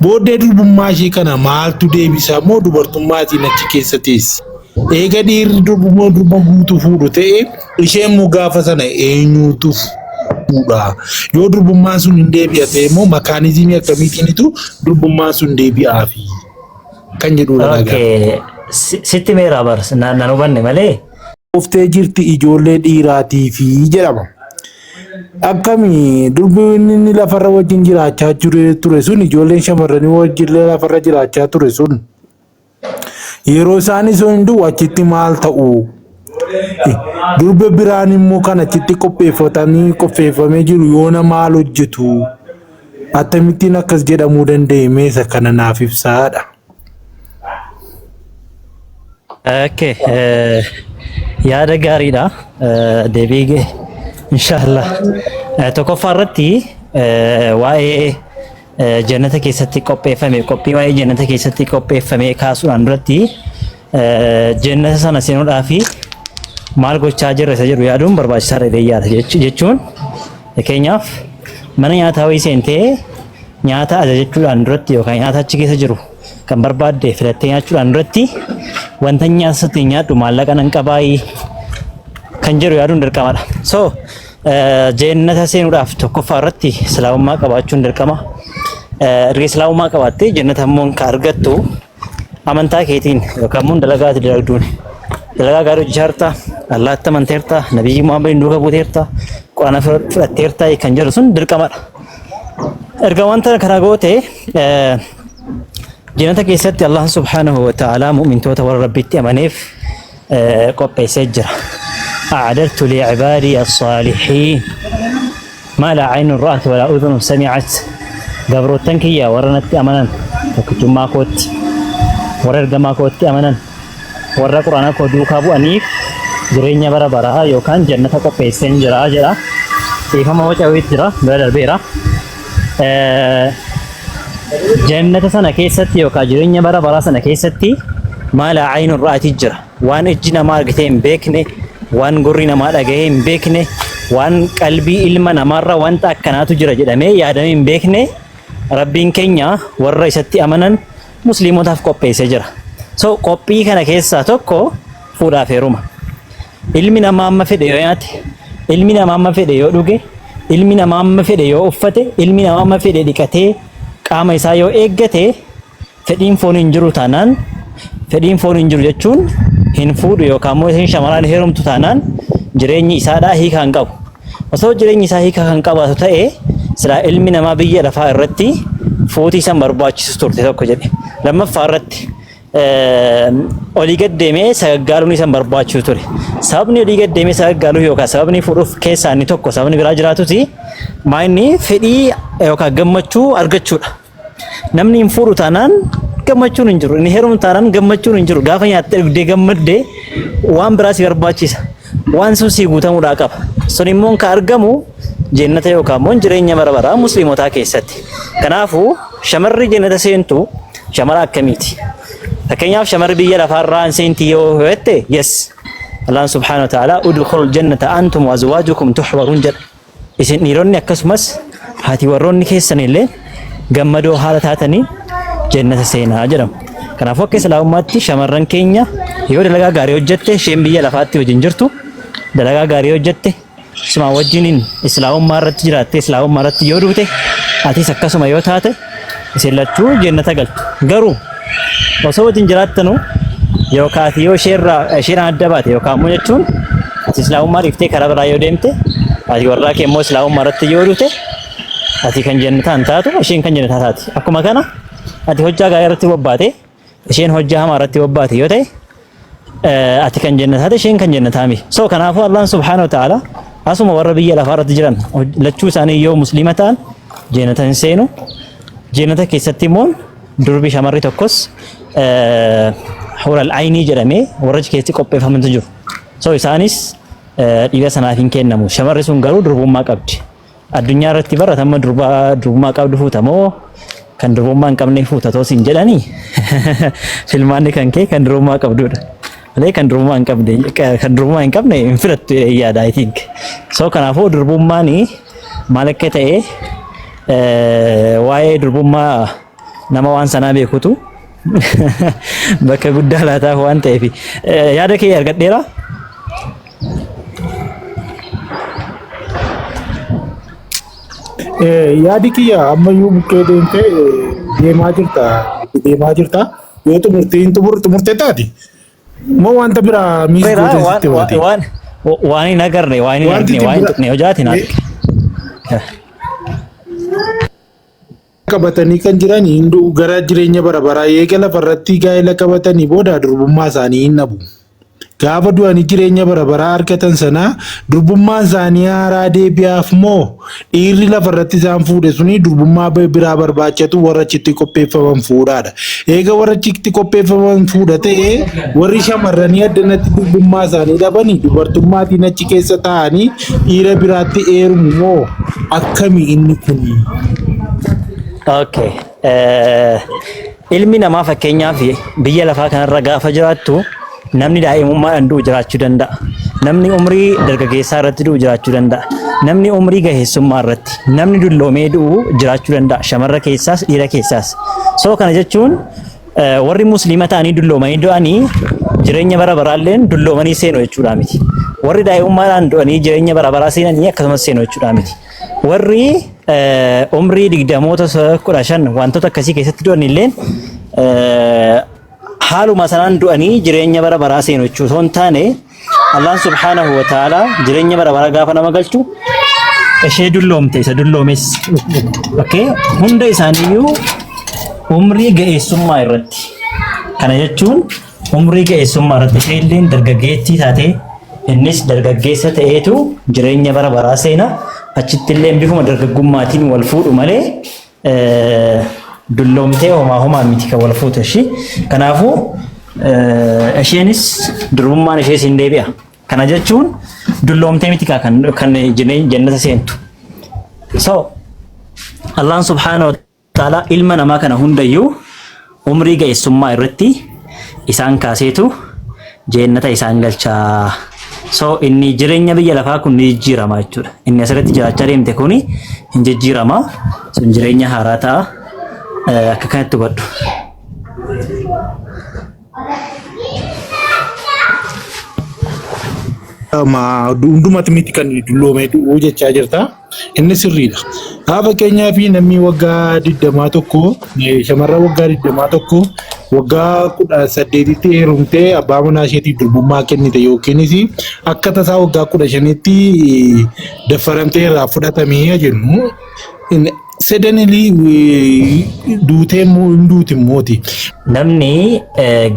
booddee durbummaa ishee kana maaltu deebisa moo dubartummaatiin achi keessa teessi. Eega dhiirri durba guutuu fuudhu ta'e isheen immoo gaafa sana eenyuutu fuudha. Yoo durbummaan sun hin deebi'ate immoo makaanizimii akkamiitiinitu durbummaan sun deebi'aafi kan jedhudha. Okay. Sitti meeraa barsa nan hubanne malee. Oftee jirti ijoollee dhiiraatii fi jedhama. Akkami durbi inni lafarra wajjin jiraachaa ture sun ijoolleen shamarranii wajjin lafarra jiraachaa ture sun yeroo isaan hundu achitti maal ta'u durba biraan immoo kan achitti qopheeffamee jiru yoona maal hojjetu akkamittiin akkas jedhamuu danda'e meesa kana naaf ibsaadha. Okay, yaada gaariidha. Deebii inshallah tokkoffaa irratti waa'ee jannata keessatti qopheeffame qophii waa'ee jannata keessatti qopheeffame kaasuudhaan duratti jannata sana seenuudhaaf maal gochaa jirra isa jedhu yaaduun barbaachisaadha jedhee yaada jechuun fakkeenyaaf mana nyaataa wayii seentee nyaata ajajachuudhaan duratti yookaan nyaata achi keessa jiru kan barbaadde filattee nyaachuudhaan duratti wanta nyaata nyaadhu maallaqa nan qabaayii kan jedhu yaaduun dirqamadha. So jannata seenuudhaaf tokkoffaa irratti islaamummaa qabaachuun dirqama. Erga islaamummaa qabaattee jannata immoo kan argattu amantaa keetiin yookaan immoo dalagaa dalagduun dalagaa gaarii hojjetarta Allaatti amanteerta Nabiyyi Muhammad duukaa buuteerta Quraana fudhatteerta kan jedhu sun dirqamadha. Erga wanta kana goote jannata keessatti Allah subhanahu wa ta'ala mu'mintoota warra rabbitti amaneef qopheessee jira. أعددت لعبادي الصالحين ما لا عين رأت ولا أذن سمعت قبرو التنكية ورنت أمنا وكتما كوت وررقما كوت أمنا ورر قرآن كوت دوكابو أنيف جرينيا برا برا يوكان جنة قبيسين جرا جرا إيفا ما وجهويت جرا بلا البيرا جنة سنة كيستي يوكا جرينيا برا برا سنة كيستي ما لا عين رأت جرا وان اجنا ماركتين بيكني waan gurri namaa dhagahee hin beekne waan qalbii ilma namaarra wanta akkanaatu jira jedhamee yaadamee hin beekne rabbiin keenya warra isatti amanan musliimotaaf qopheessee jira. So qophii kana keessaa tokko fuudhaaf heeruma. Ilmi namaa amma fedhe yoo nyaate, ilmi namaa amma fedhe yoo dhuge, ilmi namaa amma fedhe yoo uffate, ilmi namaa amma fedhe dhiqatee qaama isaa yoo eeggate fedhiin foon hin jiru taanaan fedhiin foon hin jiru jechuun hin fuudhu yookaan immoo isin shamaraan heerumtu taanaan jireenyi isaadhaa hiika kan qabu. Osoo jireenyi isaa hiika kan qabaatu ta'e silaa ilmi namaa biyya lafaa irratti footii san barbaachisu turte tokko jedhe. Lammaffaa irratti olii gaddeemee sagaggaaluun isan barbaachisu ture. Sababni olii gaddeemee sagaggaaluu yookaan sababni fuudhuuf keessaa inni tokko sababni biraa jiraatuti maayinni fedhii yookaan gammachuu argachuudha. Namni hin fuudhu taanaan gammachuun hin jiru. Inni heerumtu taanaan gammachuun hin jiru. Gaafa nyaattee dhugdee gammaddee waan biraas barbaachisa. Waan sun sii guutamuudhaa qaba. Sun immoo kan argamu jannata yookaan immoo jireenya bara baraa musliimotaa keessatti. Kanaafuu shamarri jannata seentu shamara akkamiiti? Fakkeenyaaf shamarri biyya lafaarraa seentii yoo hojjette yes. Allah subhanahu wa ta'ala udkhulul jannata antum wa azwajukum tuhbarun jedha. Isin dhiironni akkasumas haati warroonni keessan illee gammadoo haala taatanii jannata seenaa jedhamu. Kanaafuu akka islaamummaatti shamarran keenya yoo dalagaa gaarii hojjette isheen biyya lafaatti wajjin jirtu dalagaa gaarii hojjette isuma wajjiniin islaamummaa irratti jiraatte islaamummaa irratti yoo duute atis akkasuma yoo taate isin lachuu jannata galtu. Garuu osoo wajjin jiraattanu yookaan yoo isheen adda baate yookaan immoo jechuun ati islaamummaa dhiiftee karaa biraa yoo deemte ati warraa kee immoo islaamummaa irratti yoo duute ati kan jannataa hin taatu isheen kan jannataa taati. Akkuma kana ati hojjaa gaarii irratti bobbaate isheen hojjaa hamaa irratti bobbaate yoo ta'e ati kan jannataa ta'e isheen kan jannataa miti. So kanaafuu Allah subhanahu wa ta'ala asuma warra biyya lafaa irratti jiran lachuu isaanii yoo muslima ta'an jannata hin seenu. Jannata keessatti immoo durbi shamarri tokkos hural aynii jedhamee warra keessatti qopheeffamantu jiru. So isaanis dhiira sanaaf hin kennamu. Shamarri sun garuu durbummaa qabdi. Addunyaa irratti baratama durbummaa qabdu fuutamoo kan durbummaa hin qabne fuutatoo siin jedhanii filmaanni kan kee kan durbummaa qabdudha. Malee kan durbummaa hin qabne hin filattu yaada I think. So kanaafuu durbummaan maal akka ta'e waa'ee durbummaa nama waan sanaa beekutu bakka guddaa laataaf waan ta'eef yaada kee argadheera. Yaadi kiyya ammayyuu bukkee deemtee deemaa jirta yoo xumurtee taate moo wanta biraa miis gootee sitti waati waan hin agarre waan hin tuqne hojaati naaf qabatanii kan jiran hinduu gara jireenya bara baraa eega lafarratti gaa'ela qabatanii booda durbummaa isaanii hin dhabu. Gaafa du'anii jireenya bara baraa argatan sana durbummaan isaanii haaraa deebi'aaf moo dhiirri lafarratti isaan fuudhe suni durbummaa biraa barbaachatu warra achitti qopheeffaman fuudhaadha. Eega warra achitti qopheeffaman fuudha ta'ee warri shamarranii addanatti durbummaa isaanii dhabanii dubartummaatiin achi keessa taa'anii dhiira biraatti heerumu moo akkamii inni kuni? Okay. Ilmi namaa fakkeenyaaf biyya lafaa kanarra gaafa jiraattu namni daa'imummaadhaan du'u jiraachuu danda'a. Namni umrii dargaggeessaa irratti du'u jiraachuu danda'a. Namni umrii gaheessummaa irratti, namni dulloomee du'u jiraachuu danda'a. Shamarra keessaas dhiira keessaas. So kana jechuun warri musliima ta'anii dulloomanii du'anii jireenya bara baraalleen dulloomanii seenu jechuudha miti. Warri daa'imummaadhaan du'anii jireenya bara baraa seenanii akkasumas seenu jechuudha miti. Warri umrii 15 wantoota akkasii keessatti du'an illeen haaluma sanaan du'anii jireenya bara baraa seenu jechuu osoo hin taane Allah subhanahu wa ta'ala jireenya bara baraa gaafa nama galchu ishee dulloomte isa dulloomes hunda isaaniiyyuu umrii ga'eessummaa irratti kana jechuun umrii ga'eessummaa irratti ishee illeen dargaggeettii taate innis dargaggeessa ta'eetu jireenya bara baraa seena achitti illeen bifuma dargaggummaatiin wal fuudhu malee dulloomtee homaa miti kan wal fuutu ishee. Kanaafuu isheenis durbummaan ishee siin deebi'a. Kana jechuun dulloomtee miti kan jannata seentu. So Allah subhanahu wa ta'ala ilma namaa kana hundayyuu umrii ga'eessummaa irratti isaan kaaseetu jannata isaan galchaa. So inni jireenya biyya lafaa kun ni jijjiirama jechuudha. Inni asirratti jiraachaa deemte kuni hin jijjiirama. Sun jireenya haaraa ta'a. Akka kanatti hubadhu. Hundumatti miti kan dulloomee du'uu jechaa jirta. Inni sirriidha. Fakkeenyaaf namni waggaa 21 shamarra waggaa 21 waggaa 18tti heerumtee abbaa manaa isheetiif durbummaa kennite yookiinis akka tasaa waggaa 15tti daffaramtee irraa fudhatamee jennu sedanilii duuti mooti. Namni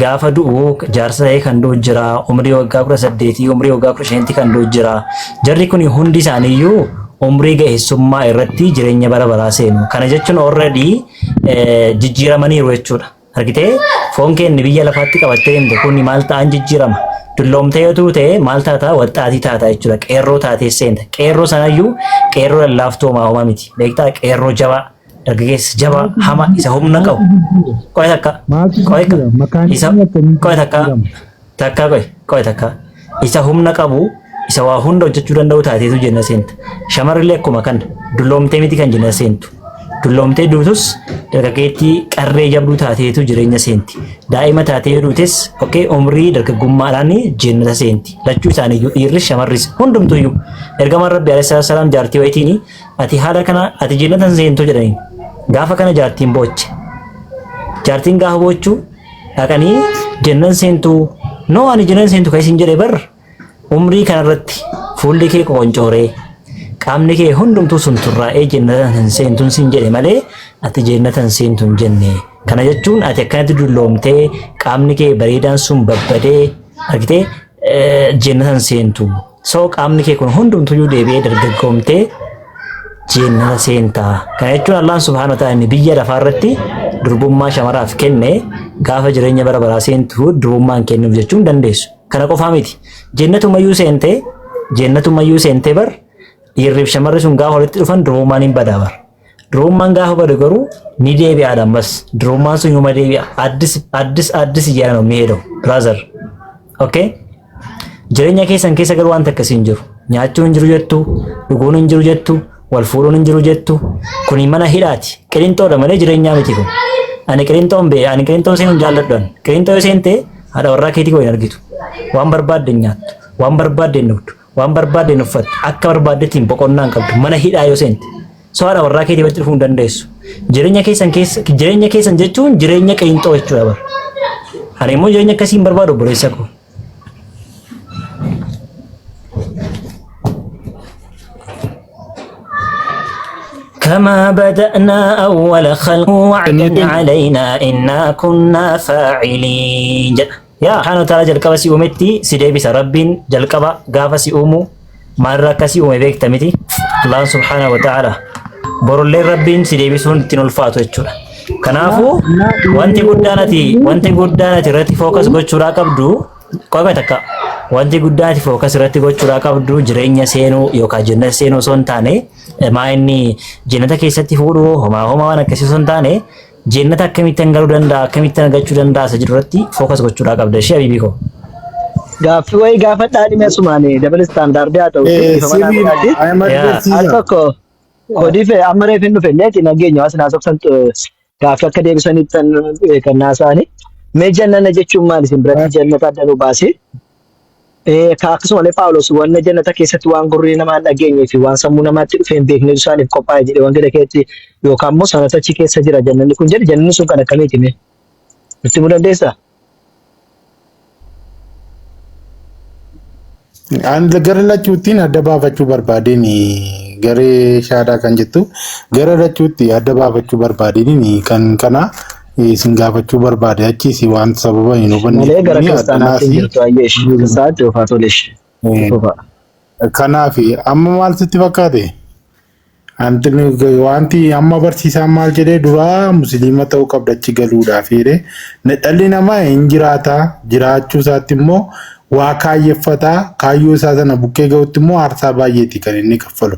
gaafa du'u jaarsa ta'ee kan du'u jira, umrii waggaa 18, umrii waggaa 15 kan du'u jira. Jarri kun hundi isaaniiyyuu umrii ga'eessummaa irratti jireenya bara baraa seenu. Kana jechuun already jijjiiramaniiru jechuudha. Argitee foon keenya biyya lafaatti qabattee deemte kun maal ta'an jijjiirama. Dulloomtee yoo tuute maal taata waxxaatii taata jechuudha. Qeerroo taatee seenta. Qeerroo sanayyuu qeerroo lallaaftoo homaa miti. Beektaa qeerroo jabaa dargaggeessa jabaa hama isa humna qabu. Qo'e takka isa humna qabu isa waa hunda hojjechuu danda'u taateetu jenna seenta. Shamarrillee akkuma kana dulloomtee miti kan jenna seentu. Dulloomtee duutus dargaggeettii qarree jabduu taateetu jireenya seenti. Daa'ima taatee duutes umrii dargaggummaadhaan jannata seenti. Lachuu isaaniiyyuu dhiirris shamarris hundumtuyyuu ergamaan Rabbi alayhi salaam jaartii wayitiin ati haala kana ati jannatan seentuu jedhaniin. Gaafa kana jaartiin booche. Jaartiin gaafa boochuu dhaqanii jannan seentuu noo ani jannan seentu kan isin jedhe bar umrii kanarratti fuulli kee qooncooree qaamni kee hundumtuu sun turraa'ee jannatan seentuun sin jedhe malee ati jannatan seentuun jenne. Kana jechuun ati akkanatti dulloomtee qaamni kee bareedaan sun babbadee argitee jannatan seentu. So qaamni kee kun hundumtuu deebi'ee dargaggoomtee jannata seentaa. Kana jechuun Allah subhanahu wa ta'ala biyya lafaarratti durbummaa shamaraaf kenne gaafa jireenya bara baraa seentu durbummaan kennuuf jechuun dandeessu. Kana qofaa miti. Jannatumayyuu seentee bar dhiirriif shamarri sun gaafa walitti dhufan durbummaan hin badaa bar. Durbummaan gaafa badu garuu ni deebi'aadhaan bas. Durbummaan sun yuma deebi'a. Addis ijaaran miidhagu. Brother. Okay? Jireenya keessan keessa garuu waan akkasii hin jiru. Nyaachuu hin jiru jettu, dhuguun hin jiru jettu, wal fuudhuun hin jiru jettu. Kuni mana hidhaati. Qilinxoodha malee jireenyaa miti kun. Ani qiriinxoo seenuun jaalladhan. Qiriinxoo yoo seente haadha warraa keetii koo hin argitu. Waan barbaadde nyaattu, waan barbaadde nugdu, waan barbaadde uffattu, akka barbaaddetiin boqonnaa hin qabdu. Mana hidhaa yoo seente. So haadha warraa keetii wajjin dhufuu hin dandeessu. Jireenya keessan jechuun jireenya qiriinxoo jechuudha bara. Ani immoo jireenya akkasii hin barbaadu obboleessa koo. كما بدأنا أول خلق وعدا علينا إنا كنا فاعلين يا حانو ترى جلقبا سي أمتي سيدي بس رب جلقبا غافا سي أمو مرة كسي أمي بيك تمتي الله سبحانه وتعالى برولي رب سيدي بسون تنولفاتو يجورا كنافو وانتي قدانتي رتي فوكس gochuudha qabdu qofa takka wanti guddaati focus irratti gochuudha qabdu jireenya seenuu yookaan jannata seenuu osoo hin taane maayinni jannata keessatti fuudhu homaa waan akkasii osoo hin taane jannata akkamittiin galuu danda'a akkamittiin argachuu danda'a isa jedhu irratti focus gochuudha qabda ishee habiibii koo. Gaaffii wayii gaafadhaa dhimma sumaanii dabal istaandaardii haa ta'u. Tokko kodiif amma reefin dhufe illee nageenya waan sinaa sobsan gaaffii akka deebisanitti kan naasaanii. Mee jannana jechuun maali isin biratti jannata adda nu baasee? Akkasumallee Phaawulos wanna jannata keessatti waan gurri namaa dhageenyee fi waan sammuu namaatti dhufee hin beekne isaaniif qophaa'e jedhe wangela keetti yookaan immoo sanatachi keessa jira jannanni kun jedhe jannanni sun kan akkamiiti mee? Itti himuu dandeessaa? Ani gara lachuuttiin adda baafachuu barbaadeen garee shaadaa kan jettu gara lachuutti adda baafachuu barbaadeen kan kana isin gaafachuu barbaade achiisi waan sababa hin hubanne malee gara kiristaanaatti jirtu ayyeesh isaatti ofaa tolesh kanaaf amma maal sitti fakkaate wanti amma barsiisaan maal jedhee duraa musliima ta'uu qabda achi galuudhaaf jedhee dhalli namaa hin jiraata jiraachuu isaatti immoo waa kaayyeffataa kaayyoo isaa sana bukkee ga'utti immoo aarsaa baay'eeti kan inni kaffalu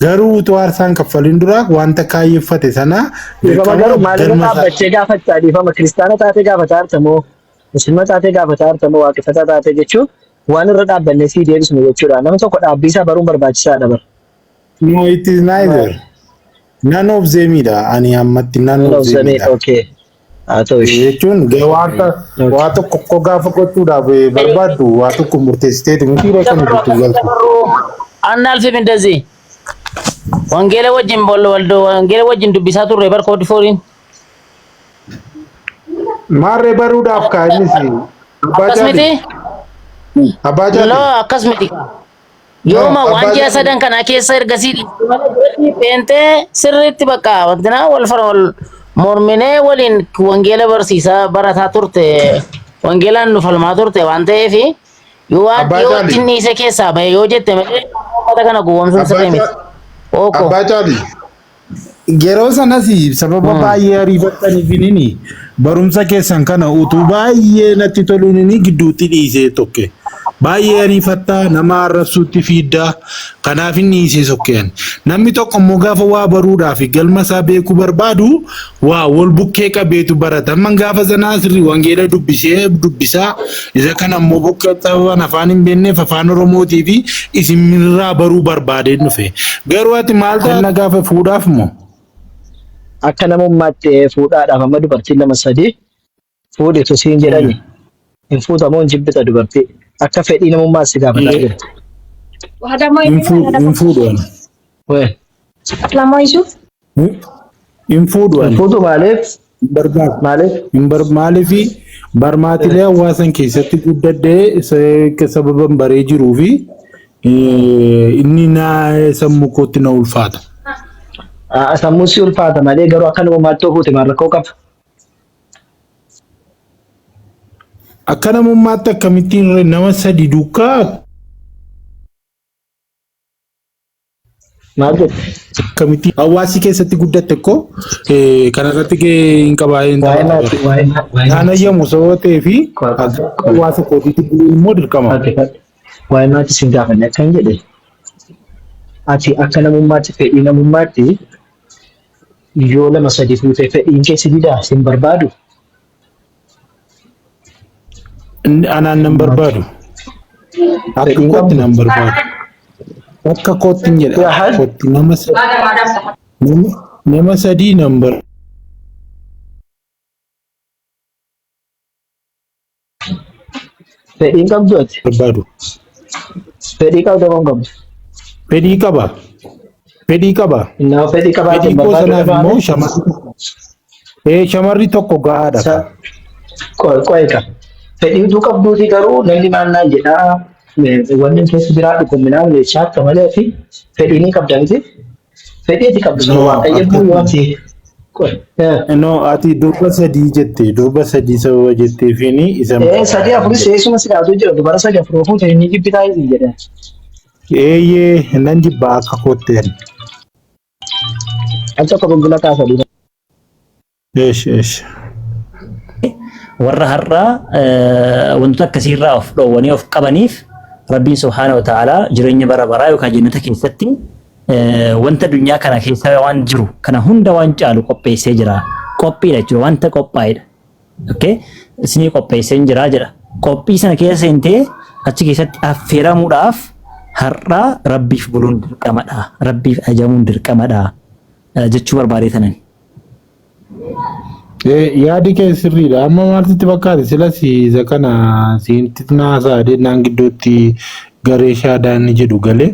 garuu utuu aarsaan kaffaliin dura wanta kaayyeffate sana garuu maaliif dhaabbachee gaafachaa dhiifama kiristaana taatee gaafataa artamoo musliima taatee gaafataa artamoo waaqeffataa taatee jechuun waan irra dhaabbannee sii deebisnu jechuudha namni tokko dhaabbii isaa baruun barbaachisaadha bara. No, it is neither. None of them ida ani ammatti none of them ida. Okay. Jechuun waa tokko gaafa gochuudhaaf barbaaddu waa tokko murteessiteeti miti reekan jirtu galtu. Annaalfif እንደዚህ ወንጌል ወጅን ወልዶ ወንጌል ወጅን ዱቢሳ ቱሬ በር ኮድ ፎሪን ማሬ በሩዳፍ ካይኒስ አባጃሊ ሎ አከስሚቲ yooma waan ji'a sadan kana keessa ergasii peente sirriitti bakka wantina wal morminee waliin wangeela barsiisaa barataa turte wangeelaan nu falmaa turte waan ta'eef yoo wajjin dhiise keessaa bahe yoo jette malee uummata kana gowwoomsuun sirrii miti. Abbachaali yeroo sanas sababa baay'ee ariifataniifini barumsa keessan kana utuu baay'ee natti toluun gidduutti dhiisee tokke. Baay'ee ariifataa nama arrabsuutti fiiddaa kanaaf inni isee sokkeen namni tokko immoo gaafa waa baruudhaaf galma isaa beekuu barbaadu waa wal bukkee qabeetu barata amma gaafa sanaa sirrii wangeela dubbisaa isa kana immoo bukkee ta'an afaan hin beekneef afaan oromootii fi isinirraa baruu barbaadee dhufe garuu ati maal ta'an gaafa fuudhaaf moo akka namummaatti fuudhaadhaaf amma dubartiin lama sadii fuudhitu siin jedhani hin fuutamoo hin jibbita dubartii. Akka fedhii namummaa si gaafataa jira. Infuudhaan. Infuudhaan. Infuudhu maaliif? Maaliif barmaatilee hawaasan keessatti guddadhee sababa baree jiruu fi inni sammuu kootti na ulfaata. Sammuu si ulfaata malee garuu akka namummaatti ofuuti maal rakkoo qaba? Akka namummaatti akkamittiin nama sadi duukaa maal jedhu akkamittiin hawaasi keessatti guddatte ko kanarratti hin qabaayeen kan ayyamu sababa ta'ee fi hawaasa kootiitti buluun immoo dirqama. Waa'ee maati sin gaafanne akkan jedhe ati akka namummaatti fedhii namummaatti yoo lama sadi fuutee fedhiin keessi didaa sin barbaadu. Anaan nan barbaadu. Akka kootti nan barbaadu. Akka kootti hin jedha. Kootti nama sadii nan barbaadu. Fedhiin qabdu ati. barbaadu. Fedhii qabda moo hin qabdu? Fedhii qaba. Fedhii qaba. Innaa fedhii qabaatiin Fedhii koo barbaadu sanaaf immoo dhabaame. shamarri tokko gahaadha. Qo'eeka. Fedhii utuu qabduuti garuu namni maannaan jedhaa wanni keessa jiraatu kun midhaan meeshaa akka malee fi fedhii ni qabda miti. Fedhii ati qabdu sun waaqayyo immoo yoo ati No, ati durba sadii jette, durba sadii sababa jetteefini isa. sadii afuris eessuma sidaatu jira dubara sadii afur fuute inni jibbitaa hin jedhan. Eeyyee nan jibbaa akka kotteen. Acha akka bulbula kaasadii. Eesh. warra har'aa wantoota akkasiirraa of dhoowwanii of qabaniif Rabbiin subhaanahu wa ta'ala jireenya bara baraa yookaan jannata keessatti wanta addunyaa kana keessa waan jiru kana hunda waan caalu qopheessee jira. Qophiidha jechuudha wanta qophaa'edha. Okay? Isinii qopheessee jira jedha. Qophii sana keessa seentee achi keessatti affeeramuudhaaf har'aa Rabbiif buluun dirqamadha. Rabbiif ajamuun dirqamadha jechuu barbaadeetanan. Yaadi kee sirriidha. Amma maaltu fakkaate silas isa kana siinti naasaa deennaan gidduutti garee shaadaan jedhu galee.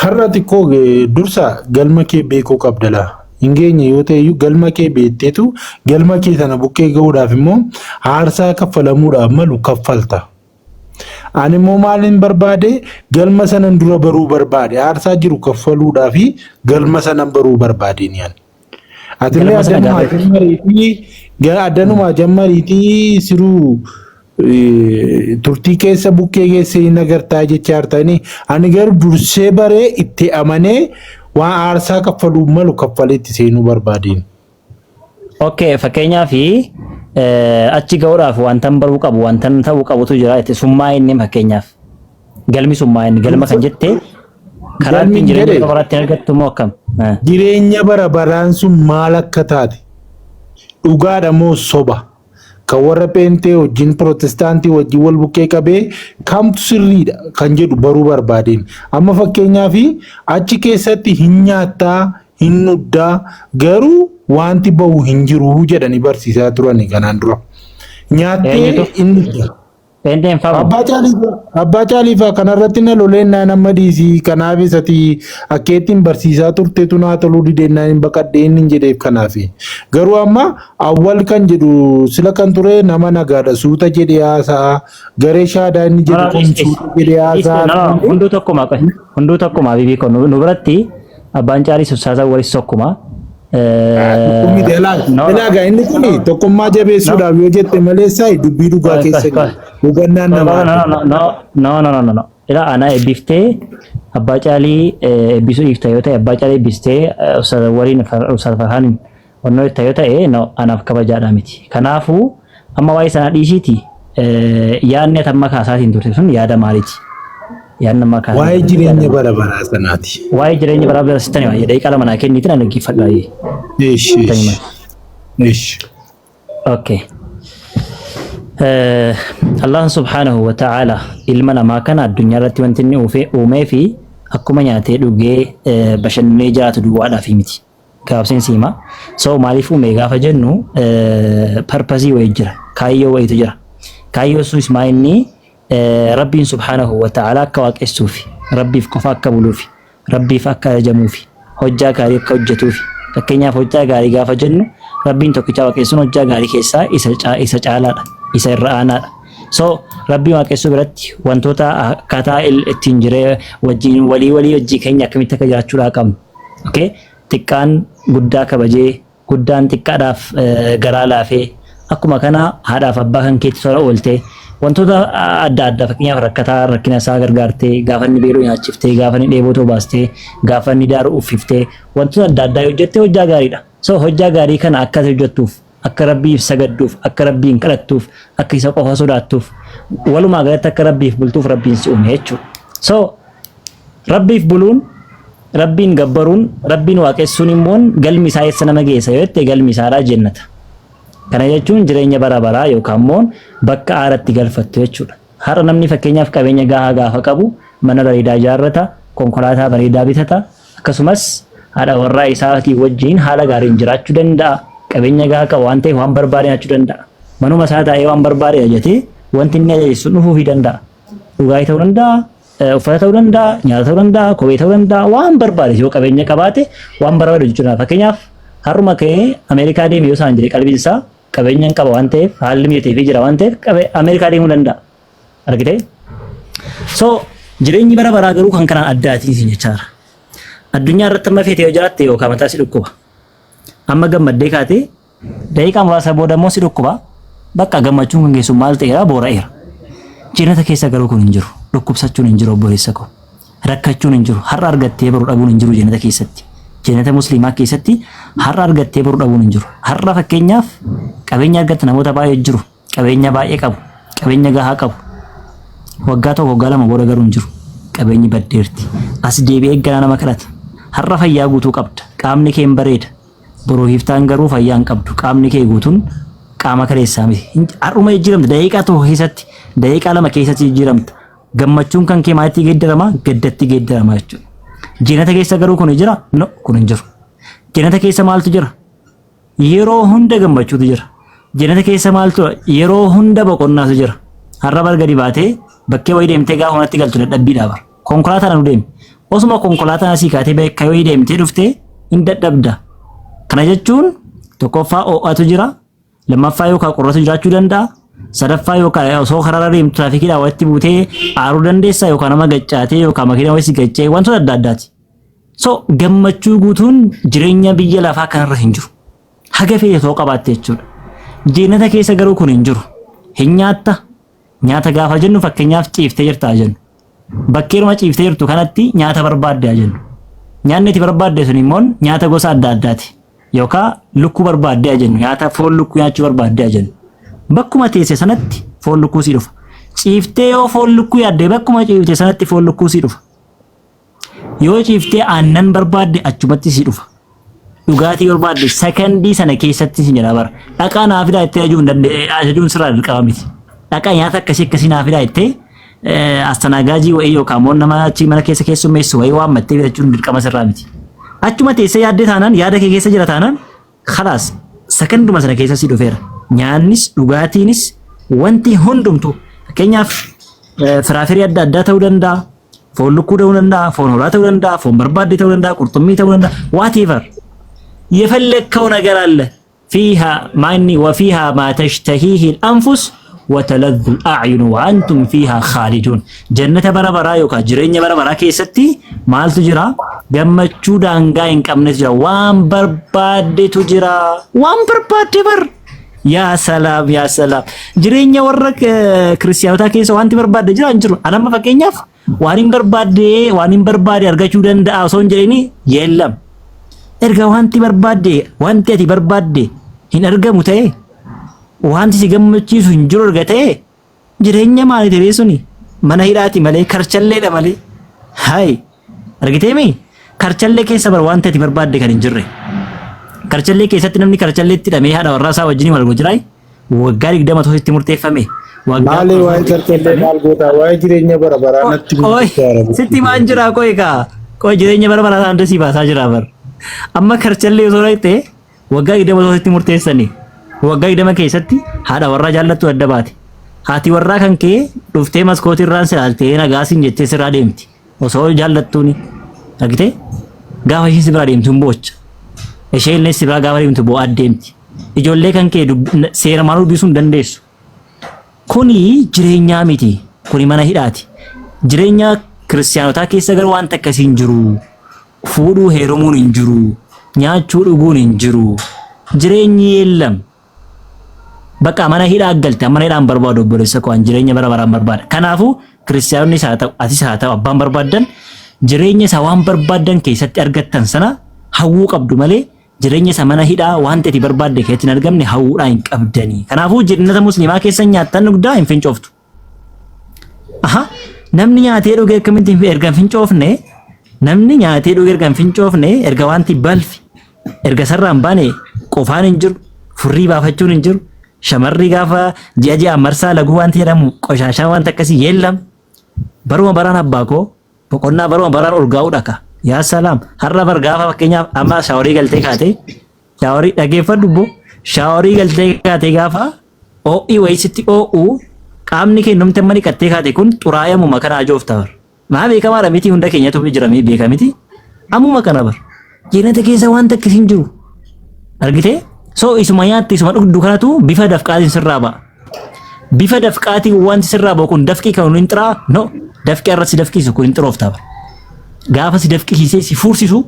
Har'a xiqqoo dursa galma kee beekuu qabdala. Hin geenye yoo ta'e galma kee beekteetu galma kee sana bukkee ga'uudhaaf immoo aarsaa kaffalamuudhaaf malu kaffalta. Ani immoo maalin barbaade galma sanan dura baruu barbaade aarsaa jiru kaffaluudhaaf galma sanan baruu barbaade ni ani. Atillee addanuma jammariitii siruu turtii keessa bukkee keessa hin agartaa jechaa jirtanii ani garuu dursee baree itti amanee waan aarsaa kaffaluu malu kaffaleetti seenuu barbaadeen. Okay, fakkeenyaaf achi ga'uudhaaf wanta baruu qabu wanta ta'uu qabutu jira. Summaa inni fakkeenyaaf galmi summaa inni galma kan jettee karaa ittiin jireenya bara baraatti argattu moo akkam? Jireenya bara baraan sun maal akka taate dhugaadha moo soba kan warra peentee wajjin pirootestaantii wajjin wal bukkee qabee kamtu sirriidha kan jedhu baruu barbaadeen. Amma fakkeenyaaf achi keessatti hin nyaattaa hin dhugdaa garuu wanti bahu hin jiru jedhanii barsiisaa turani kanaan dura. Nyaattee inni Abbaa Caaliifaa kanarratti na loleennaa nama dhiisii kanaaf isati akkeettiin barsiisaa turteetu naa toluu dideennaa hin baqadhee inni jedheef kanaaf. Garuu amma awwal kan jedhu sila kan ture nama nagaadha suuta jedhee haasa'a garee shaadaa inni jedhu kun suuta jedhee haasa'a. Hunduu tokkuma bibii kun nu biratti abbaan Caalii subsaasaa walis tokkuma. Ilaagaa inni kun tokkummaa jabeessuudhaaf yoo jette malee sa'i dubbii dhugaa keessa hubannaan namaa. No. Ila ana ebbiftee abbaa Caalii ebbisuu dhiifta yoo ta'e abbaa Caalii ebbistee waliin Farhaan onnoo itti yoo ta'e anaaf kabajaadha miti. Kanaafuu amma waa'ee sanaa dhiisiiti yaadni atamma kaasaatiin turte sun yaada maaliiti? Yaadni amma kaasaatiin. Waa'ee jireenya bara baraa sanaati. Waa'ee jireenya bara baraa sittani waa'ee daqiiqaa lama naa kenniitiin ana dhaggeeffadhaa. Eesh. Okay. Allah subhanahu wa ta'ala ilma namaa kana addunyaa irratti wanti inni uumee fi akkuma nyaatee dhugee bashannanee jiraatu duwwaadhaaf miti. Gaafseen siima. So maaliif uumee gaafa jennu parpasii wayii jira. Kaayyoo wayiitu jira. Kaayyoo sunis maa inni Rabbiin subhanahu wa ta'ala akka waaqessuufi, Rabbiif qofa akka buluufi, Rabbiif akka ajajamuufi, hojjaa gaarii akka hojjetuufi. Fakkeenyaaf hojjaa gaarii gaafa jennu Rabbiin tokkicha waaqessuun hojjaa gaarii keessaa isa caalaadha. Isa irra aanaadha. So Rabbii waaqessuu biratti wantoota akkaataa ittiin jiree wajjin walii wajjii keenya akkamitti akka jiraachuudhaa qabnu. Okay? Xiqqaan guddaa kabajee, guddaan xiqqaadhaaf garaa laafee akkuma kana haadhaaf abbaa kan keetti tola ooltee wantoota adda addaa fakkeenyaaf rakkataa rakkina isaa gargaartee gaafa inni beeluu nyaachiftee gaafa inni dheebotoo baastee gaafa inni daaru uffiftee wantoota adda addaa hojjettee hojjaa gaariidha. So hojjaa gaarii kana akka hojjettuuf akka Rabbiif sagadduuf akka Rabbiin kadhattuuf akka isa qofa sodaattuuf walumaa galatti akka Rabbiif bultuuf Rabbiin si uume jechuudha. So Rabbiif buluun Rabbiin gabbaruun Rabbiin waaqessuun immoo galmi isaa eessa nama geessa yoo ta'e galmi isaadhaa jannata. Kana jechuun jireenya bara baraa yookaan immoo bakka aaratti galfattu jechuudha. Har'a namni fakkeenyaaf qabeenya gahaa gaafa qabu mana bareedaa ijaarrata, konkolaataa bareedaa bitata, akkasumas haadha warraa isaatii wajjin haala gaariin jiraachuu danda'a. Qabeenya gahaa qabu waan ta'eef waan barbaade nyaachuu danda'a. Manuma isaa taa'ee waan barbaade ajatee wanti inni ajajeessu dhufuufii danda'a. Dhugaatii ta'uu danda'a, uffata ta'uu danda'a, nyaata ta'uu danda'a, kophee ta'uu danda'a, waan barbaade yoo qabeenya qabaate waan barbaade jechuudha. Fakkeenyaaf har'uma ka'ee Ameerikaa deemee yoo isaan jedhe qalbiin isaa qabeenya qaba waan ta'eef haalli mijateefii jira waan ta'eef Ameerikaa deemuu danda'a. Argitee? So jireenyi bara baraa garuu kan kanaan addaatiin jechaadha. Addunyaa irratti amma feetee yoo jiraatte yookaan mataa si dhukkuba. Amma gammaddee kaatee daqiiqaa muraasa booda immoo si dhukkuba. Bakka gammachuun kan geessu maal ta'eera boora'eera. Jannata keessa garuu kun hin jiru. Dhukkubsachuun hin jiru obboleessa koo. Rakkachuun hin jiru. Har'a argattee baruu dhabuun hin jiru jannata keessatti. Jannata musliimaa keessatti har'a argattee baruu dhabuun hin jiru. Har'a fakkeenyaaf qabeenya argatte namoota baay'ee jiru. Qabeenya baay'ee qabu. Qabeenya gahaa qabu. Waggaa tokko waggaa lama booda garuu hin jiru. Qabeenyi baddeerti. As deebi'ee eegganaa nama kadhata. Har'a fayyaa guutuu qabda. Qaamni kee hin bareeda. Boruu hiftaan garuu fayyaa hin qabdu. Qaamni kee guutuun qaama kaleessaa miti. Har'uma jijjiiramta daqiiqaa tokko keessatti daqiiqaa lama keessatti jijjiiramta. Gammachuun kan kee maalitti geeddarama? Gaddatti geeddarama jechuudha. Jannata keessa garuu kun jira? No, kun hin jiru. Jannata keessa maaltu jira? Yeroo hunda gammachuutu jira. Jannata keessa maaltu yeroo hunda boqonnaatu jira. Har'a bar gadi baatee bakkee wayii deemtee gaafa hunatti galtu dadhabbiidhaa bar. Konkolaataan nu deemi. Osuma konkolaataan asii kaatee bakka wayii deemtee dhuftee hin dadhabda. Kana jechuun tokkoffaa ho'atu jira. Lammaffaa yookaan qorratu jiraachuu danda'a. Sadaffaa yookaan osoo karaa deemtu tiraafikiidhaan walitti buutee aaruu dandeessa yookaan nama gaccaatee yookaan makiinaa walitti gaccee wantoota adda addaati. So gammachuu guutuun jireenya biyya lafaa kanarra hin jiru. Haga fe'ee osoo qabaatte jechuudha. Jannata keessa garuu kun hin jiru. Hin nyaatta. Nyaata gaafa jennu fakkeenyaaf ciiftee jirtaa jennu. Bakkeeruma ciiftee jirtu kanatti nyaata barbaaddaa jennu. Nyaanni itti barbaadde sun immoo nyaata gosa adda addaati. Yookaan lukkuu barbaaddaa jennu. Nyaata foon lukkuu nyaachuu barbaaddaa jennu. Bakkuma teesse sanatti foon lukkuu sii dhufa. Ciiftee yoo foon lukkuu yaadde bakkuma ciifte sanatti foon lukkuu sii dhufa. Yoo ciiftee aannan barbaadde achumatti sii dhufa. Dhugaatii barbaadde sekondii sana keessatti si jedha bara. Dhaqaa naafidaa itti ajajuun sirraa dirqama miti. Dhaqaa nyaata akkasii naafidaa itti astanaagaajii wayii yookaan immoo nama achi mana keessa keessummeessu wayii waan mattee fitachuun dirqama sirraa miti. Achuma teessee yaaddee taanaan yaada kee keessa jira taanaan khalaas sekonduma sana keessa si dhufeera. Nyaannis dhugaatiinis wanti hundumtu fakkeenyaaf firaafirii adda addaa ta'uu danda'a. Foon lukkuu ta'uu danda'a, foon hoolaa ta'uu danda'a, foon barbaadde ta'uu danda'a, qurxummii ta'uu danda'a, whatever. የፈለግከው ነገር አለ فيها معني وفيها ما تشتهيه الأنفس وتلذ الأعين وأنتم فيها خالدون جنة بربرا يوكا جرين بربرا كيستي مال تجرا جمتشو دانغا إنك أمن تجرا وان برباد تجرا وان برباد بر يا سلام يا سلام جرين ورك كريستيانوتا كيس وانتي برباد جرا انجرو أنا ما فكينياف وانين برباد أرغا چودن دا أوسون جريني يلم erga wanti barbaadde wanti ati barbaadde hin argamu ta'e wanti si gammachiisu hin jiru erga ta'e jireenya maali ta'e suni mana hidhaati malee karchalleedha malee hay argitee mee karchallee keessa bar wanti ati barbaadde kan hin jirre karchallee keessatti namni karchalleetti hidhamee haadha warraa isaa wajjin wal gojiraay waggaa 20 tositti murteeffame maali waa'ee karchallee maal goota waa'ee jireenya bara baraa natti murteeffame sitti maan jira qoy jireenya bara baraa hunda si baasaa jira bar amma karchallee osoo dhaqxe waggaa 20 tositti murteessani waggaa 20 keessatti haadha warraa jaallattu adda baate haati warraa kan kee dhuftee maskootii irraan silaaltee nagaasin jettee sirraa deemti osoo jaallattuuni argitee gaafa isheen sirraa deemtu hin boocha isheen illee sirraa gaafa deemtu boo'aa deemti ijoollee kan kee seera maal dubbisuu hin dandeessu kuni jireenyaa miti kuni mana hidhaati jireenya kiristaanotaa keessa garuu waan akkasii hin jiru. Fuudhuu heerumuun hin jiru. Nyaachuu dhuguun hin jiru. Jireenyi yeellam. Bakka mana hidhaa galte mana hidhaan barbaadu obboleessa koo jireenya bara baraan barbaada. Kanaafuu kiristaanonni isaa ta'u atis haa ta'u abbaan barbaadan jireenya isaa waan barbaadan keessatti argattan sana hawwuu qabdu malee jireenya isaa mana hidhaa waan ati barbaadde keessatti hin argamne hawwuudhaan hin qabdanii. Kanaafuu jannata musliimaa keessa nyaattan dhugdaa hin fincooftu. Namni nyaatee dhugee akkamitti erga hin fincoofne namni nyaatee dhugee erga hin fincoofne erga wanti balfi erga sarraan baane qofaan hin jiru furrii baafachuun hin jiru shamarri gaafa ji'a marsaa laguu wanti jedhamu qoshaashaa wanta akkasii yeellam baruma baraan abbaa koo boqonnaa baruma baraan urgaa'uu dhaka yaa salaam har'a bar gaafa fakkeenyaaf amma shaaworii galtee kaatee shaaworii dhageeffadhu boo shaaworii galtee kaatee gaafa oo'ii wayisitti oo'uu qaamni kee namni mani qattee kaate kun xuraa'amuma kana ajoofta bar. Maa beekamaadha miti hunda keenyatu jiramee beeka miti. Ammuma kana bar. Jannata keessa waan takka hin jiru. Argitee? So isuma nyaatti isuma dhugdu kanatu bifa dafqaatiin sirraa ba'a. Bifa dafqaatiin wanti sirraa ba'u kun dafqii kan hin xiraa no dafqii irratti dafqisu kun hin xirooftaa bar. Gaafa si dafqisiisee si fuursisu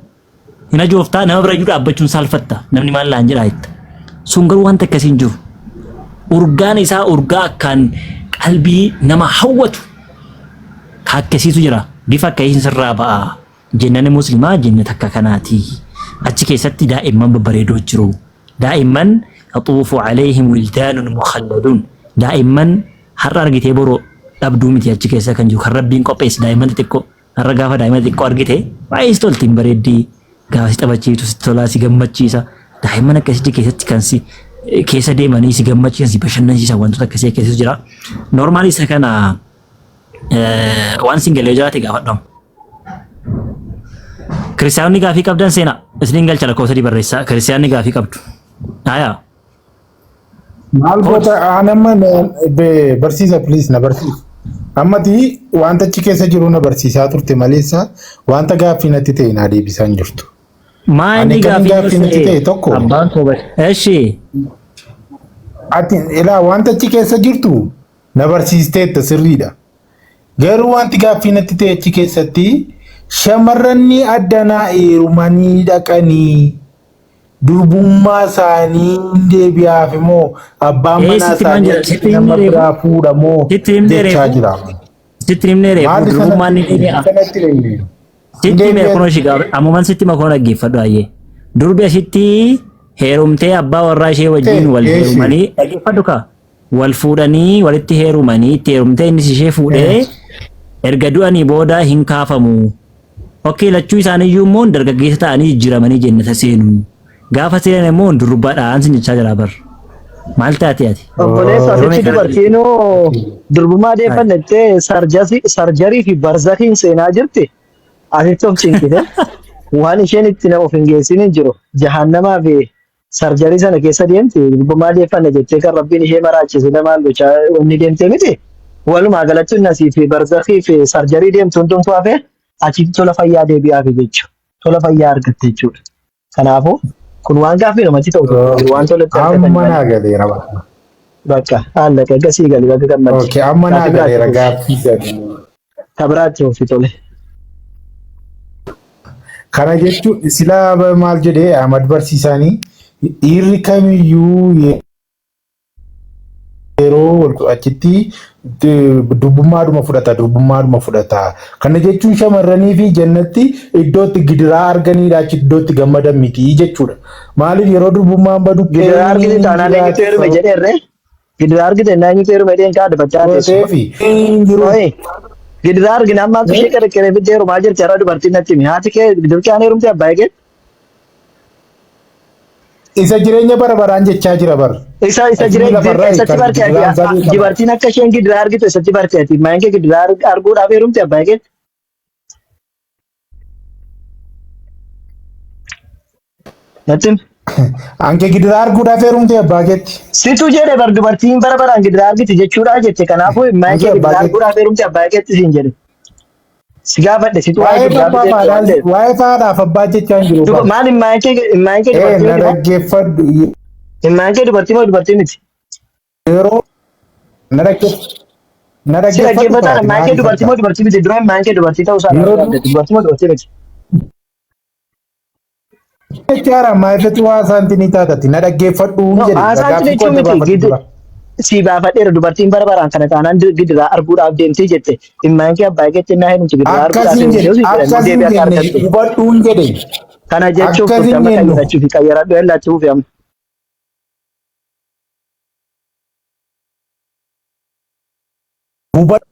hin ajooftaa nama bira jiru dhaabbachuun saalfatta namni maal laan jedhaa jetta. Sun garuu waan takka hin jiru. Urgaan isaa urgaa akkaan qalbii nama hawwatu akkasiitu jira. Bifa akkasiin sirraa ba'a. Jannani muslimaa jannata akka kanaati. Achi keessatti daa'imman babbareedoo jiru. Daa'imman atuufu alayhim wildaanun mukhalladun. Daa'imman har'a argitee boroo dhabduu miti achi keessa kan jiru kan rabbiin qopheesse daa'imman xixiqqoo. Har'a gaafa daa'imman xixiqqoo argite baay'ee si toltiin bareeddii gaafa si taphachiitu si tolaa si gammachiisa. Daa'imman akkasitti keessatti kan si keessa deemanii si gammachiisan si bashannansiisan wantoota akkasii keessa jira. Normaali isa kana waan singalee jiraate gaafadhamu. Kiristaanonni gaafii qabdan seenaa isiniin galcha lakkoofsa sadii barreessaa kiristaanonni gaafii qabdu. Aayaa. Maal goota aanamma barsiisa please na barsiisa. Ammati wanta achi keessa jiru na barsiisaa turte maleessa wanta gaaffii natti ta'e na deebisaan jirtu. Maani gaaffii natti ta'e tokko. Abbaan soba. Eshi. Ati ilaa wanta achi keessa jirtu na barsiisteetta sirriidha. Garuu wanti gaaffii natti ta'e achi keessatti shamarranni addanaa heerumanii dhaqanii durbummaa isaanii deebi'aaf immoo abbaan manaa isaanii nama biraa fuudhamoo jechaa jira. Sitti himnee reefu durbummaan ni deebi'a. Sitti himee kunoo shigaa ammumaan sitti makoon dhaggeeffadhu ayyee. Durbi asitti heerumtee abbaa warraa ishee wajjin wal heerumanii dhaggeeffadhu kaa. Wal fuudhanii walitti heerumanii itti heerumtee innis ishee fuudhee erga du'anii booda hin kaafamu. Okkee lachuu isaaniiyyuu immoo dargaggeessa ta'anii jijjiiramanii jannata seenu. Gaafa seenan immoo durbaadhaan sin jechaa jira bar. Maal taate ati? Obboleessa asitti dubartiinoo durbummaa deeffannettee sarjarii fi barzakiin seenaa jirti. Asitti of cinqite. Waan isheen itti nama of hin geessin hin jiru. Jahannamaa fi sarjarii sana keessa deemti. Durbummaa deeffanne jettee kan rabbiin ishee maraachise namaan gochaa wanni deemtee miti. Walumaa galatti nasii fi barzakii fi sarjarii deemtu hundumtuu hafee achitti tola fayyaa deebi'aaf jechuudha. Tola fayyaa argatte jechuudha. Kanaafuu kun waan gaaffii namatti ta'u waan tolatti argatan. Amma naa galeera bakka haala qeeqasii galee bakka gammachiisa. Okay, amma naa galeera gaaffii gadi. Tabiraatti ofi tole. Kana jechuun silaa maal jedhee Ahmad barsiisaanii dhiirri kamiyyuu yeroo achitti dubbummaadhuma fudhata. Kana jechuun shamarranii fi jannatti iddootti gidiraa arganiidha achitti iddootti gammadan miti jechuudha. Maaliif yeroo dubbummaan badu gidiraa argite taanaan eenyutu heerume jedheerre gidiraa argite eenyutu heerume jedheen kaadda fachaa teessu. Gidiraa argina amma akka ishee qereqqeree fiddee heerumaa jirti har'a dubartiin natti himi haati kee dirqaan heerumte abbaa eegee. Isa jireenya bara baraan jechaa jira bar. Isa jireenya keessatti barteeti. Dubartiin akka isheen gidiraa argitu isatti barteeti. Maan kee gidiraa arguudhaaf heerumte abbaa eegee. Nattiin. Anke gidiraa arguudhaaf heerumte abbaa eegeetti. Situ jedhe bar dubartiin bara baraan gidiraa argiti jechuudha jette kanaafuu maan kee gidiraa arguudhaaf heerumte abbaa eegeetti siin jedhe. Si gaafadhe situ waa'ee faadhaaf abbaa jechaa hin jiru. Maal immaan kee na dhaggeeffadhu. Immaan kee dubartii moo dubartii miti? Yeroo na dhaggeeffadhu. Si dhaggeeffataan immaan kee dubartii moo dubartii miti? Duraan immaan kee dubartii ta'uu isaa dubartii moo dubartii miti? Jechaara maayifetti waa saanti ni taatatti na dhaggeeffadhu jedhe. Haasaanti jechuun miti. Si baafadheera dubartiin bara baraan kana taanaan gidiraa arguudhaaf deemtee jette immaan kee abbaa eegeetti naa heerumti gidiraa arguudhaaf deemtee hubadhuun jedhe. Kana jechuuf nama qayyadachuu fi qayyaradhu yallachuuf yamu. Hubadhu